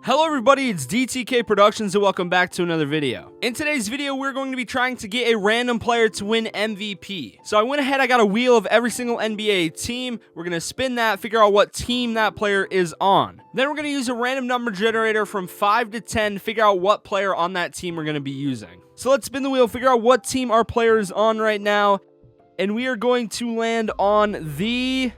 Hello everybody, it's DTK Productions and welcome back to another video. In today's video, we're going to be trying to get a random player to win MVP. So I went ahead, I got a wheel of every single NBA team. We're going to spin that, figure out what team that player is on. Then we're going to use a random number generator from 5 to 10, figure out what player on that team we're going to be using. So let's spin the wheel, figure out what team our player is on right now. And we are going to land on the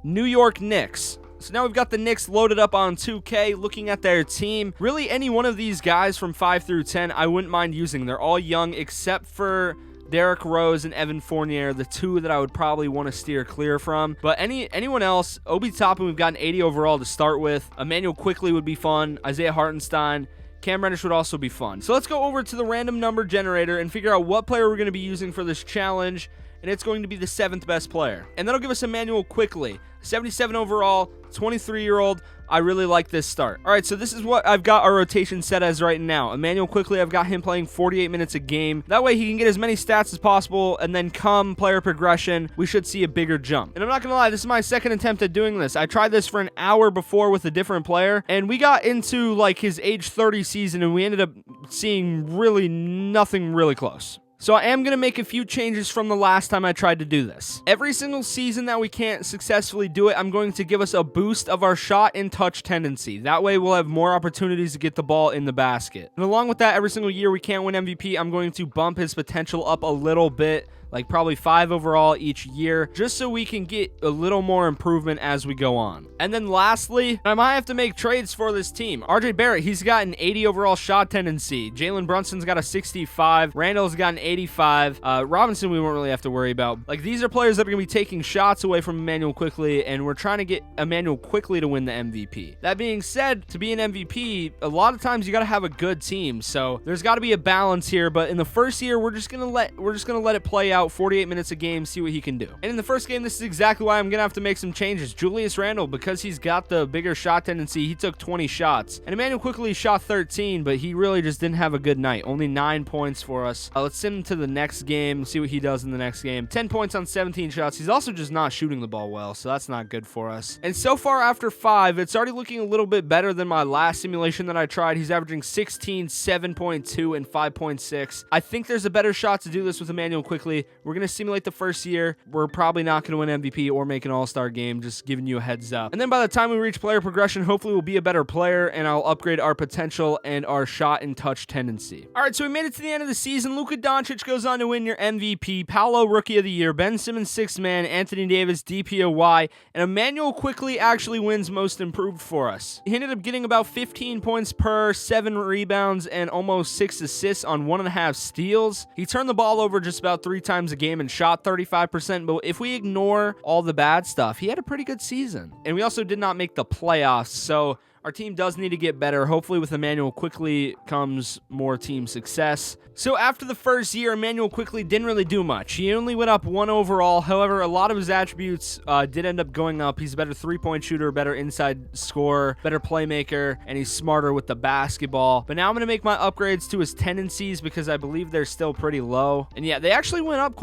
New York Knicks. So now we've got the Knicks loaded up on 2K, looking at their team. Really, any one of these guys from 5 through 10, I wouldn't mind using. They're all young, except for Derrick Rose and Evan Fournier, the two that I would probably want to steer clear from. But anyone else, Obi Toppin, we've got an 80 overall to start with. Emmanuel Quickley would be fun. Isaiah Hartenstein. Cam Reddish would also be fun. So let's go over to the random number generator and figure out what player we're going to be using for this challenge. And it's going to be the 7th best player. And that'll give us Emmanuel Quickley. 77 overall, 23-year-old. I really like this start. All right, so this is what I've got our rotation set as right now. Emmanuel Quickley, I've got him playing 48 minutes a game. That way he can get as many stats as possible, and then come player progression, we should see a bigger jump. And I'm not going to lie, this is my second attempt at doing this. I tried this for an hour before with a different player, and we got into like his age 30 season, and we ended up seeing really nothing really close. So I am going to make a few changes from the last time I tried to do this. Every single season that we can't successfully do it, I'm going to give us a boost of our shot and touch tendency. That way we'll have more opportunities to get the ball in the basket. And along with that, every single year we can't win MVP, I'm going to bump his potential up a little bit, like probably 5 overall each year, just so we can get a little more improvement as we go on. And then lastly, I might have to make trades for this team. RJ Barrett, he's got an 80 overall shot tendency. Jalen Brunson's got a 65. Randall's got an 85. Robinson, we won't really have to worry about. Like, these are players that are going to be taking shots away from Emmanuel Quickley, and we're trying to get Emmanuel Quickley to win the MVP. That being said, to be an MVP, a lot of times you got to have a good team, so there's got to be a balance here. But in the first year, we're just gonna let it play out. 48 minutes a game, see what he can do. And in the first game, this is exactly why I'm gonna have to make some changes. Julius Randle, because he's got the bigger shot tendency, he took 20 shots. And Emmanuel Quickley shot 13, but he really just didn't have a good night. Only 9 points for us. Let's send him to the next game, see what he does in the next game. 10 points on 17 shots. He's also just not shooting the ball well, so that's not good for us. And so far after 5, it's already looking a little bit better than my last simulation that I tried. He's averaging 16, 7.2, and 5.6. I think there's a better shot to do this with Emmanuel Quickley. We're going to simulate the first year. We're probably not going to win MVP or make an all-star game, just giving you a heads up. And then by the time we reach player progression, hopefully we'll be a better player, and I'll upgrade our potential and our shot and touch tendency. All right, so we made it to the end of the season. Luka Doncic goes on to win your MVP, Paolo Rookie of the Year, Ben Simmons 6th Man, Anthony Davis DPOY, and Emmanuel Quickley actually wins Most Improved for us. He ended up getting about 15 points per, 7 rebounds, and almost 6 assists on 1.5 steals. He turned the ball over just about 3 times a game and shot 35%, but if we ignore all the bad stuff, he had a pretty good season. And we also did not make the playoffs, so our team does need to get better. Hopefully with Emmanuel Quickley comes more team success. So after the first year, Emmanuel Quickley didn't really do much. He only went up 1 overall. However, a lot of his attributes did end up going up. He's a better 3-point shooter, better inside scorer, better playmaker, and he's smarter with the basketball. But now I'm going to make my upgrades to his tendencies because I believe they're still pretty low. And yeah, they actually went up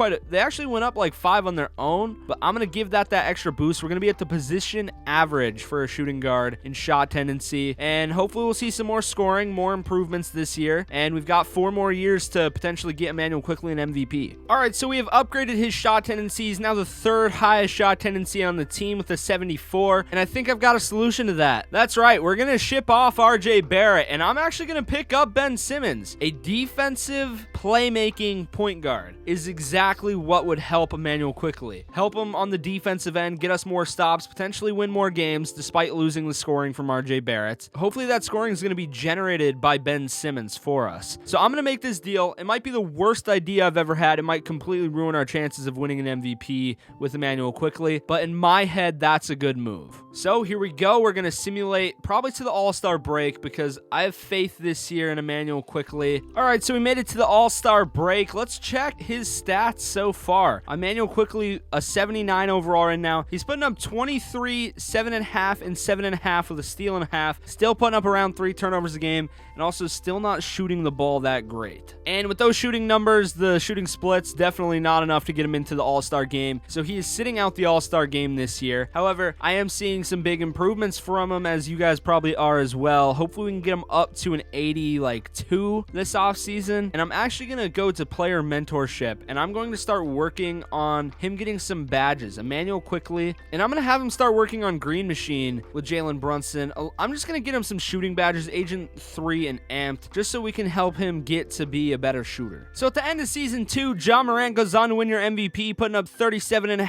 like 5 on their own, but I'm going to give that extra boost. We're going to be at the position average for a shooting guard in shot tendency, and hopefully we'll see some more scoring, more improvements this year, and we've got 4 more years to potentially get Emmanuel Quickley an MVP. All right, so we have upgraded his shot tendency. He's now the 3rd highest shot tendency on the team with a 74, and I think I've got a solution to that. That's right, we're going to ship off RJ Barrett, and I'm actually going to pick up Ben Simmons. A defensive playmaking point guard is exactly what would help Emmanuel Quickley. Help him on the defensive end, get us more stops, potentially win more games despite losing the scoring from RJ Barrett. Hopefully that scoring is going to be generated by Ben Simmons for us. So I'm going to make this deal. It might be the worst idea I've ever had. It might completely ruin our chances of winning an MVP with Emmanuel Quickley, but in my head, that's a good move. So here we go. We're going to simulate probably to the All-Star break because I have faith this year in Emmanuel Quickley. All right, so we made it to the All-Star All-Star break. Let's check his stats so far. Emmanuel Quickly, a 79 overall right now. He's putting up 23, 7.5, and 7.5 with a steal and a half. Still putting up around 3 turnovers a game, and also still not shooting the ball that great. And with those shooting numbers, the shooting splits, definitely not enough to get him into the All-Star game. So he is sitting out the All-Star game this year. However, I am seeing some big improvements from him, as you guys probably are as well. Hopefully we can get him up to an 82 this offseason. And I'm actually going to go to player mentorship, and I'm going to start working on him getting some badges. Emmanuel Quickly, and I'm going to have him start working on Green Machine with Jalen Brunson. I'm just going to get him some shooting badges, Agent 3 and Amped, just so we can help him get to be a better shooter. So at the end of season 2, Ja Morant goes on to win your MVP, putting up 37.5,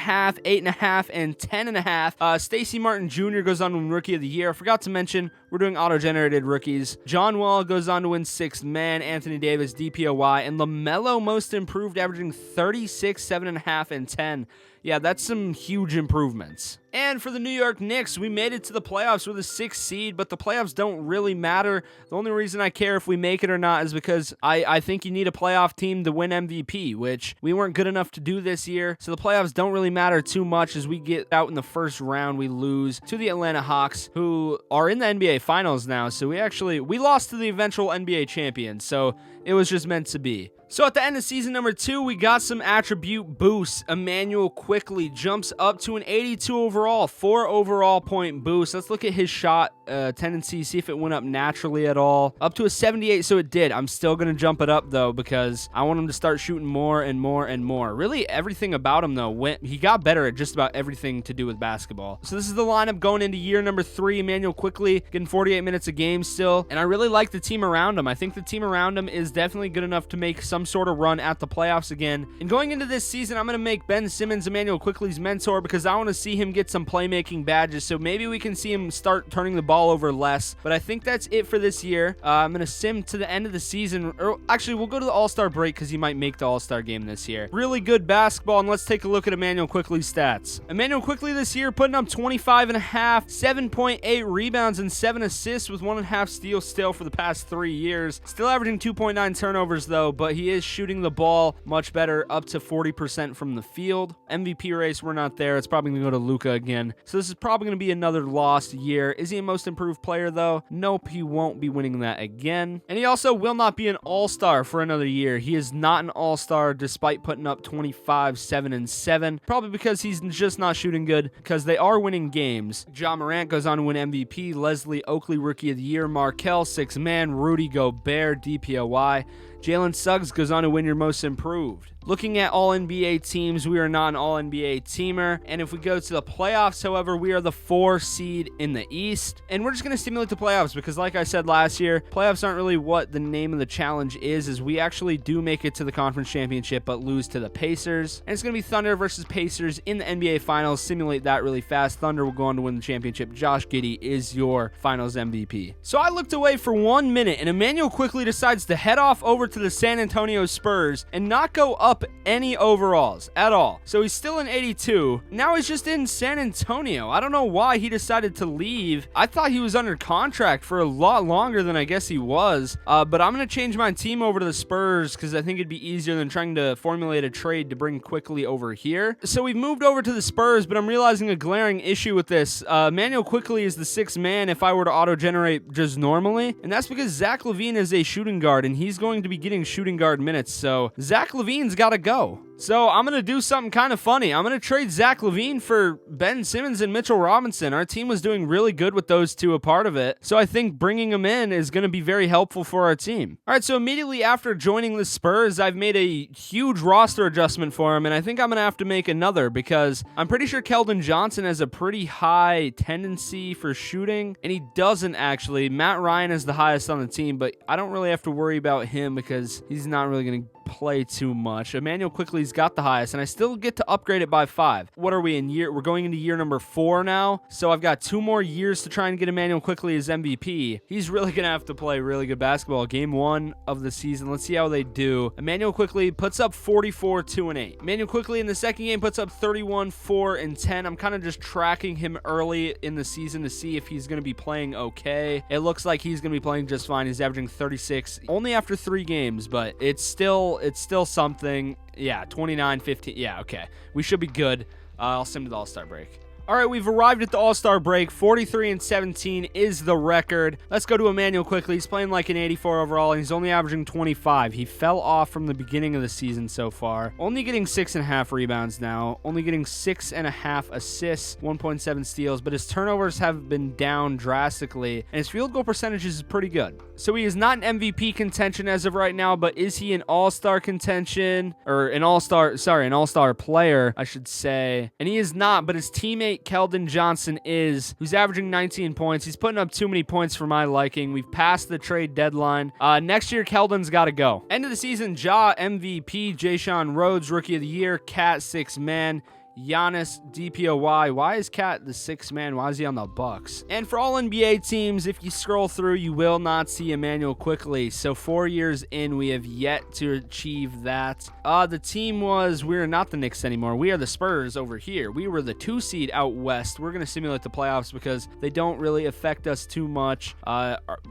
8.5, and 10.5. Stacey Martin Jr. goes on to win Rookie of the Year. I forgot to mention, we're doing auto-generated rookies. John Wall goes on to win 6th Man, Anthony Davis, DPOY, and LaMelo Most Improved, averaging 36, 7.5, and 10. Yeah, that's some huge improvements. And for the New York Knicks, we made it to the playoffs with a 6th seed, but the playoffs don't really matter. The only reason I care if we make it or not is because I think you need a playoff team to win MVP, which we weren't good enough to do this year. So the playoffs don't really matter too much. As we get out in the first round, we lose to the Atlanta Hawks, who are in the NBA Finals now. So we lost to the eventual NBA champions. So it was just meant to be. So at the end of season number 2, we got some attribute boosts. Emmanuel Quickly jumps up to an 82 overall, 4 overall point boost. Let's look at his shot tendency, see if it went up naturally at all. Up to a 78, so it did. I'm still going to jump it up, though, because I want him to start shooting more and more and more. Really, everything about him, though, he got better at just about everything to do with basketball. So this is the lineup going into year number 3. Emmanuel Quickly getting 48 minutes a game still, and I really like the team around him. I think the team around him is definitely good enough to make some sort of run at the playoffs again. And going into this season, I'm going to make Ben Simmons Emmanuel Quickly's mentor because I want to see him get some playmaking badges, so maybe we can see him start turning the ball over less. But I think that's it for this year. I'm going to sim to the end of the season, or actually we'll go to the All-Star break because he might make the All-Star game this year. Really good basketball, and let's take a look at Emmanuel Quickly's stats. Emmanuel Quickly this year putting up 25.5, 7.8 rebounds, and 7 assists with 1.5 steals still for the past 3 years. Still averaging 2.9 turnovers though, but he is shooting the ball much better, up to 40% from the field. MVP race, we're not there. It's probably going to go to Luka again. So this is probably going to be another lost year. Is he a most improved player though? Nope, he won't be winning that again. And he also will not be an all-star for another year. He is not an all-star despite putting up 25, 7, and 7. Probably because he's just not shooting good, because they are winning games. Ja Morant goes on to win MVP, Leslie Oakley Rookie of the Year, Markelle 6th Man, Rudy Gobert DPOY. Jalen Suggs goes on to win your most improved. Looking at all-NBA teams, we are not an all-NBA teamer. And if we go to the playoffs, however, we are the 4 seed in the East. And we're just going to stimulate the playoffs because, like I said last year, playoffs aren't really what the name of the challenge is we actually do make it to the conference championship but lose to the Pacers. And it's going to be Thunder versus Pacers in the NBA Finals. Simulate that really fast. Thunder will go on to win the championship. Josh Giddey is your Finals MVP. So I looked away for 1 minute, and Emmanuel Quickly decides to head off over to the San Antonio Spurs and not go up any overalls at all. So he's still in 82. Now he's just in San Antonio. I don't know why he decided to leave. I thought he was under contract for a lot longer than I guess he was. But I'm going to change my team over to the Spurs because I think it'd be easier than trying to formulate a trade to bring Quickly over here. So we've moved over to the Spurs, but I'm realizing a glaring issue with this. Emmanuel Quickly is the 6th man if I were to auto-generate just normally. And that's because Zach LaVine is a shooting guard, and he's going to be getting shooting guard minutes. So Zach LaVine's got to go. So I'm going to do something kind of funny. I'm going to trade Zach LaVine for Ben Simmons and Mitchell Robinson. Our team was doing really good with those two a part of it. So I think bringing them in is going to be very helpful for our team. All right, so immediately after joining the Spurs, I've made a huge roster adjustment for him, and I think I'm going to have to make another because I'm pretty sure Keldon Johnson has a pretty high tendency for shooting, and he doesn't actually. Matt Ryan is the highest on the team, but I don't really have to worry about him because he's not really going to play too much. Emmanuel Quickly's got the highest, and I still get to upgrade it by 5. What are we in year? We're going into year number 4 now, so I've got 2 more years to try and get Emmanuel Quickly as MVP. He's really gonna have to play really good basketball. Game 1 of the season. Let's see how they do. Emmanuel Quickly puts up 44, 2, and 8. Emmanuel Quickly in the second game puts up 31, 4, and 10. I'm kind of just tracking him early in the season to see if he's gonna be playing okay. It looks like he's gonna be playing just fine. He's averaging 36 only after 3 games, but it's still still something. Yeah, 29, 15. Yeah, okay. We should be good. I'll sim to the All-Star break. All right, we've arrived at the All-Star break. 43-17 is the record. Let's go to Emmanuel quickly. He's playing like an 84 overall, and he's only averaging 25. He fell off from the beginning of the season so far. Only getting 6.5 rebounds now. Only getting 6.5 assists, 1.7 steals, but his turnovers have been down drastically, and his field goal percentage is pretty good. So he is not an MVP contention as of right now, but is he an All-Star contention? Or an All-Star player, I should say. And he is not, but his teammate Keldon Johnson is, who's averaging 19 points. He's putting up too many points for my liking. We've passed the trade deadline. Next year, Keldon's got to go. End of the season, Ja MVP, Jaysean Rhodes Rookie of the Year, Cat 6-man. Giannis DPOY. Why is Cat the 6th man? Why is he on the Bucks? And for all NBA teams, if you scroll through, you will not see Emmanuel quickly. So 4 years in, we have yet to achieve that. The team we're not the Knicks anymore. We are the Spurs over here. We were the 2 seed out west. We're going to simulate the playoffs because they don't really affect us too much.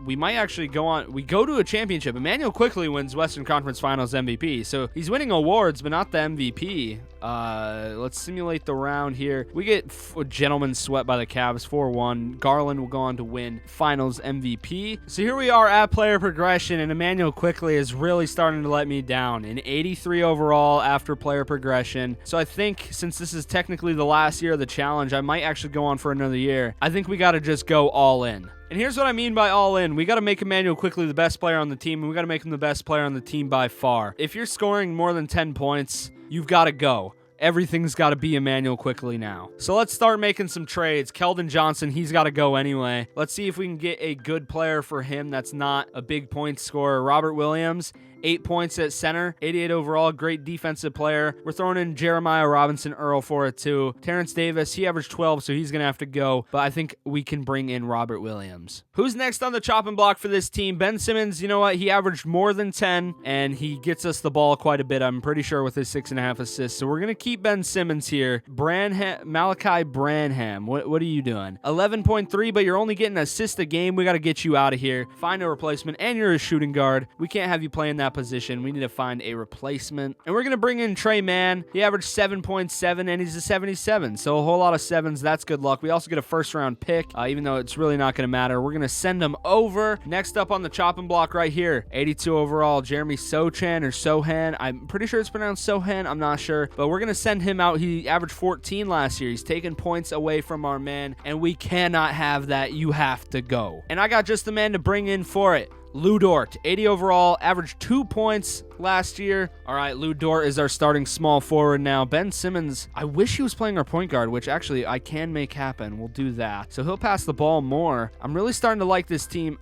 We might actually we go to a championship. Emmanuel quickly wins Western Conference Finals MVP. So he's winning awards, but not the MVP. Let's simulate the round here. We get a gentleman's swept by the Cavs 4-1. Garland will go on to win Finals MVP. So here we are at player progression, and Emmanuel quickly is really starting to let me down. An 83 overall after player progression. So I think since this is technically the last year of the challenge, I might actually go on for another year. I think we got to just go all in. And here's what I mean by all in. We got to make Emmanuel quickly the best player on the team, and we got to make him the best player on the team by far. If you're scoring more than 10 points, you've got to go. Everything's got to be Emmanuel quickly now. So let's start making some trades. Keldon Johnson, he's got to go anyway. Let's see if we can get a good player for him that's not a big point scorer. Robert Williams, 8 points at center, 88 overall, great defensive player. We're throwing in Jeremiah Robinson-Earl for it too. Terrence Davis, he averaged 12, so he's going to have to go, but I think we can bring in Robert Williams. Who's next on the chopping block for this team? Ben Simmons, you know what? He averaged more than 10, and he gets us the ball quite a bit, I'm pretty sure, with his 6.5 assists. So we're going to keep Ben Simmons here. Malachi Branham, what are you doing? 11.3, but you're only getting an assist a game. We got to get you out of here. Find a replacement, and you're a shooting guard. We can't have you playing that position. We need to find a replacement. And we're going to bring in Trey Mann. He averaged 7.7, and he's a 77. So a whole lot of 7s. That's good luck. We also get a first-round pick, even though it's really not going to matter. We're going to send him over. Next up on the chopping block right here, 82 overall, Jeremy Sochan or Sohan. I'm pretty sure it's pronounced Sohan. I'm not sure. But we're going to send him out. He averaged 14 last year. He's taking points away from our man, and we cannot have that. You have to go. And I got just the man to bring in for it. Lou Dort, 80 overall, averaged 2 points last year. All right, Lou Dort is our starting small forward now. Ben Simmons, I wish he was playing our point guard, which actually I can make happen. We'll do that. So he'll pass the ball more. I'm really starting to like this team.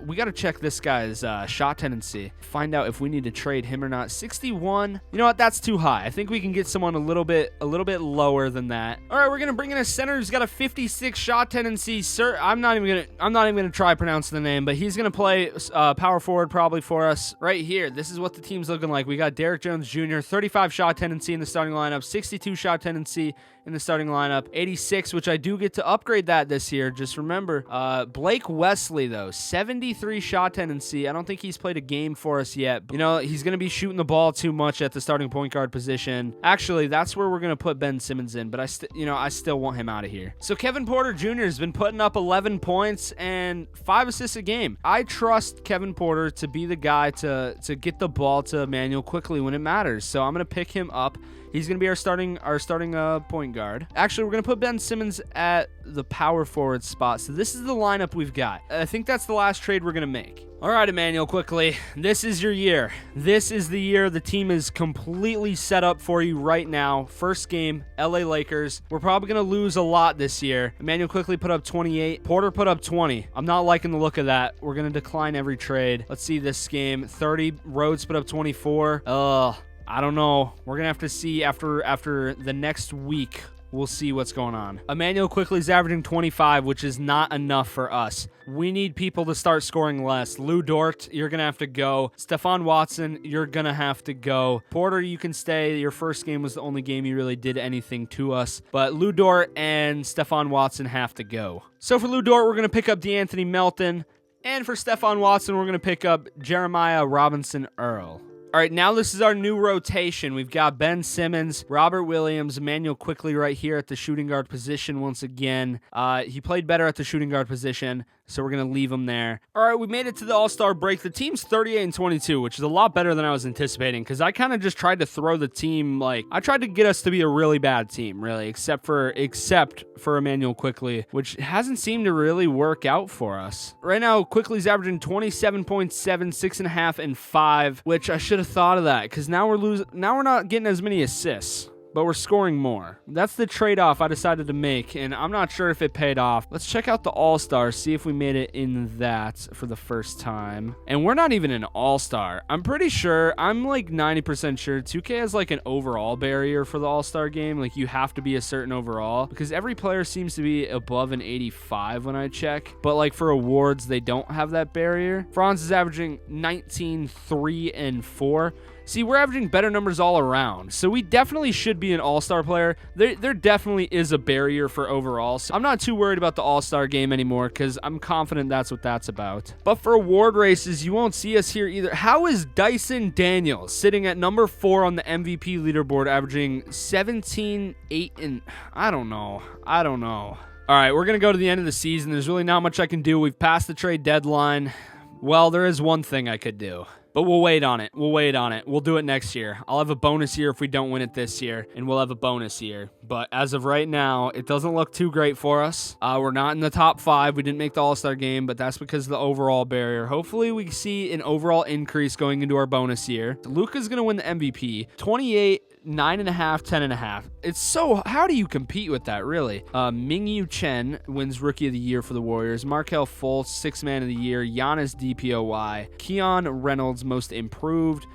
We got to check this guy's shot tendency. Find out if we need to trade him or not. 61. You know what? That's too high. I think we can get someone a little bit lower than that. All right, we're going to bring in a center who's got a 56 shot tendency. Sir, I'm not even going to try pronouncing the name, but he's going to play power forward probably for us right here. This is what the team's looking like. We got Derrick Jones Jr., 35 shot tendency in the starting lineup, 62 shot tendency in the starting lineup, 86, which I do get to upgrade that this year. Just remember, Blake Wesley, though, 73 shot tendency. I don't think he's played a game for us yet. You know, he's going to be shooting the ball too much at the starting point guard position. Actually, that's where we're going to put Ben Simmons in, but I still want him out of here. So Kevin Porter Jr. has been putting up 11 points and 5 assists a game. I trust Kevin Porter to be the guy to get the ball to Emmanuel quickly when it matters. So I'm going to pick him up. He's going to be our starting point guard. Actually, we're going to put Ben Simmons at the power forward spot. So this is the lineup we've got. I think that's the last trade we're going to make. All right, Emmanuel, quickly. This is your year. This is the year the team is completely set up for you right now. First game, LA Lakers. We're probably going to lose a lot this year. Emmanuel quickly put up 28. Porter put up 20. I'm not liking the look of that. We're going to decline every trade. Let's see this game. 30. Rhodes put up 24. I don't know. We're going to have to see after the next week. We'll see what's going on. Emmanuel quickly is averaging 25, which is not enough for us. We need people to start scoring less. Lou Dort, you're going to have to go. Stephon Watson, you're going to have to go. Porter, you can stay. Your first game was the only game you really did anything to us. But Lou Dort and Stephon Watson have to go. So for Lou Dort, we're going to pick up DeAnthony Melton. And for Stephon Watson, we're going to pick up Jeremiah Robinson-Earl. All right, now this is our new rotation. We've got Ben Simmons, Robert Williams, Emmanuel Quickley right here at the shooting guard position once again. He played better at the shooting guard position, so we're going to leave him there. All right, we made it to the All-Star break. The team's 38-22, which is a lot better than I was anticipating because I kind of just tried to throw the team, I tried to get us to be a really bad team, really, except for Emmanuel Quickley, which hasn't seemed to really work out for us. Right now, Quickley's averaging 27.7, 6.5, and 5, which I should have thought of that because now we're not getting as many assists, but we're scoring more. That's the trade-off I decided to make, and I'm not sure if it paid off. Let's check out the All-Star, see if we made it in that for the first time. And we're not even an All-Star. I'm pretty sure, I'm 90% sure 2K has an overall barrier for the All-Star game. You have to be a certain overall because every player seems to be above an 85 when I check. But for awards, they don't have that barrier. Franz is averaging 19, 3, and 4. See, we're averaging better numbers all around, so we definitely should be an all-star player. There definitely is a barrier for overall, so I'm not too worried about the all-star game anymore because I'm confident that's what that's about. But for award races, you won't see us here either. How is Dyson Daniels sitting at number 4 on the MVP leaderboard, averaging 17, 8, and I don't know. All right, we're going to go to the end of the season. There's really not much I can do. We've passed the trade deadline. Well, there is one thing I could do. But we'll wait on it. We'll do it next year. I'll have a bonus year if we don't win it this year, and we'll have a bonus year. But as of right now, it doesn't look too great for us. We're not in the top 5. We didn't make the All-Star game, but that's because of the overall barrier. Hopefully, we see an overall increase going into our bonus year. Luka's going to win the MVP. 28, 9.5, 10.5. It's so, how do you compete with that, really? Mingyu Chen wins Rookie of the Year for the Warriors. Markelle Fultz, 6th Man of the Year. Giannis DPOY. Keon Reynolds, Most Improved.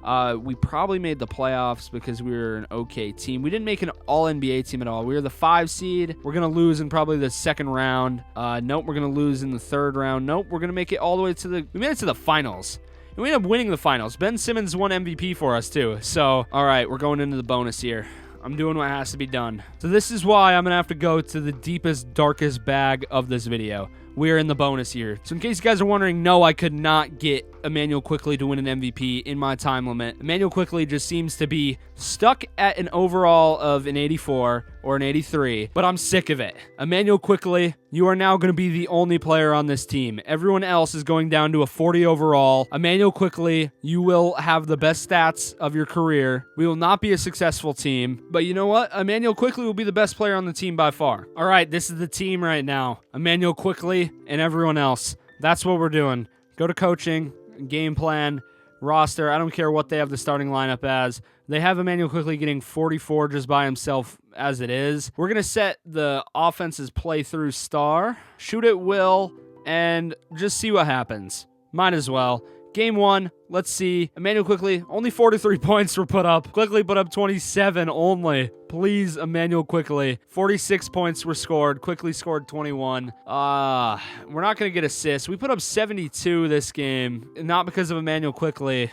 We probably made the playoffs because we were an okay team. We didn't make an All-NBA team at all. We were the 5 seed. We're going to lose in probably the second round. Nope, we're going to lose in the third round. Nope, we're going to make it all the way to we made it to the finals. And we ended up winning the finals. Ben Simmons won MVP for us, too. So, all right, we're going into the bonus here. I'm doing what has to be done. So this is why I'm going to have to go to the deepest, darkest bag of this video. We're in the bonus year. So in case you guys are wondering, no, I could not get Emmanuel Quickley to win an MVP in my time limit. Emmanuel Quickley just seems to be stuck at an overall of an 84 or an 83, but I'm sick of it. Emmanuel Quickley, you are now going to be the only player on this team. Everyone else is going down to a 40 overall. Emmanuel Quickley, you will have the best stats of your career. We will not be a successful team, but you know what? Emmanuel Quickley will be the best player on the team by far. All right, this is the team right now. Emmanuel Quickley and everyone else. That's what we're doing. Go to coaching, game plan, roster. I don't care what they have the starting lineup as. They have Emmanuel Quickley getting 44 just by himself as it is. We're going to set the offense's play-through star, shoot at will, and just see what happens. Might as well. Game 1, let's see. Emmanuel Quickley, only 43 points were put up. Quickley put up 27 only. Please, Emmanuel Quickley. 46 points were scored. Quickley scored 21. We're not going to get assists. We put up 72 this game. Not because of Emmanuel Quickley.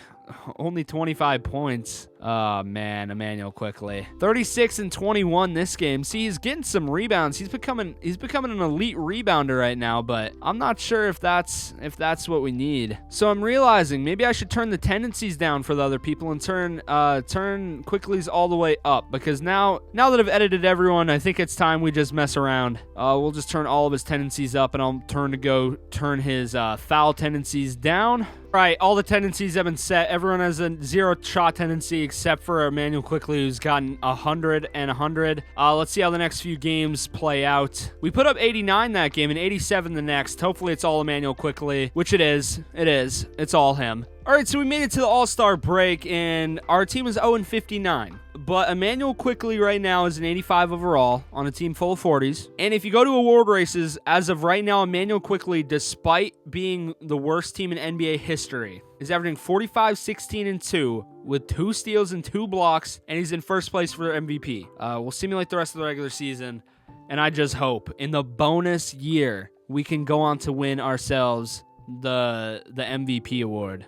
Only 25 points. Oh, man, Emmanuel Quickley. 36 and 21 this game. See, he's getting some rebounds. He's becoming an elite rebounder right now, but I'm not sure if that's what we need. So I'm realizing maybe I should turn the tendencies down for the other people and turn Quickley's all the way up, because now that I've edited everyone, I think it's time we just mess around. We'll just turn all of his tendencies up, and I'll turn his foul tendencies down. Right, all the tendencies have been set. Everyone has a 0 shot tendency except for Emmanuel Quickley, who's gotten 100 and 100. Let's see how the next few games play out. We put up 89 that game and 87 the next. Hopefully it's all Emmanuel Quickley, which it is. It is. It's all him. All right, so we made it to the All-Star break, and our team is 0-59. But Emmanuel Quickley right now is an 85 overall on a team full of 40s. And if you go to award races, as of right now, Emmanuel Quickley, despite being the worst team in NBA history, is averaging 45, 16, and 2 with 2 steals and 2 blocks, and he's in first place for MVP. We'll simulate the rest of the regular season, and I just hope in the bonus year we can go on to win ourselves the MVP award.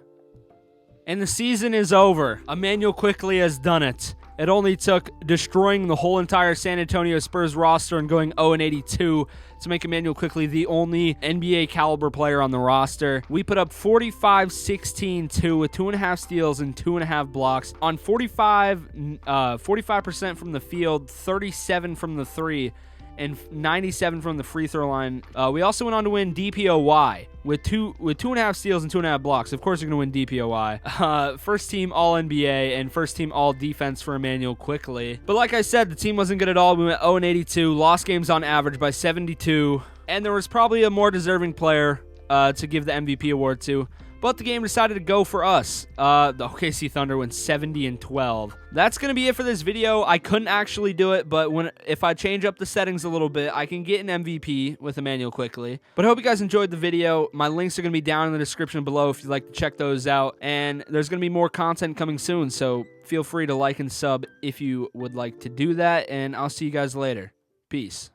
And the season is over. Emmanuel Quickley has done it. It only took destroying the whole entire San Antonio Spurs roster and going 0-82 to make Emmanuel Quickley the only NBA caliber player on the roster. We put up 45-16-2 with 2.5 steals and 2.5 blocks on 45% from the field, 37 from the three, and 97 from the free throw line. We also went on to win DPOY with 2.5 steals and 2.5 blocks. Of course, you're going to win DPOY. First team All NBA and first team All Defense for Emmanuel Quickley. But like I said, the team wasn't good at all. We went 0-82, lost games on average by 72, and there was probably a more deserving player to give the MVP award to. But the game decided to go for us. The OKC Thunder went 70-12. That's going to be it for this video. I couldn't actually do it, but if I change up the settings a little bit, I can get an MVP with Emmanuel Quickley. But I hope you guys enjoyed the video. My links are going to be down in the description below if you'd like to check those out. And there's going to be more content coming soon, so feel free to like and sub if you would like to do that. And I'll see you guys later. Peace.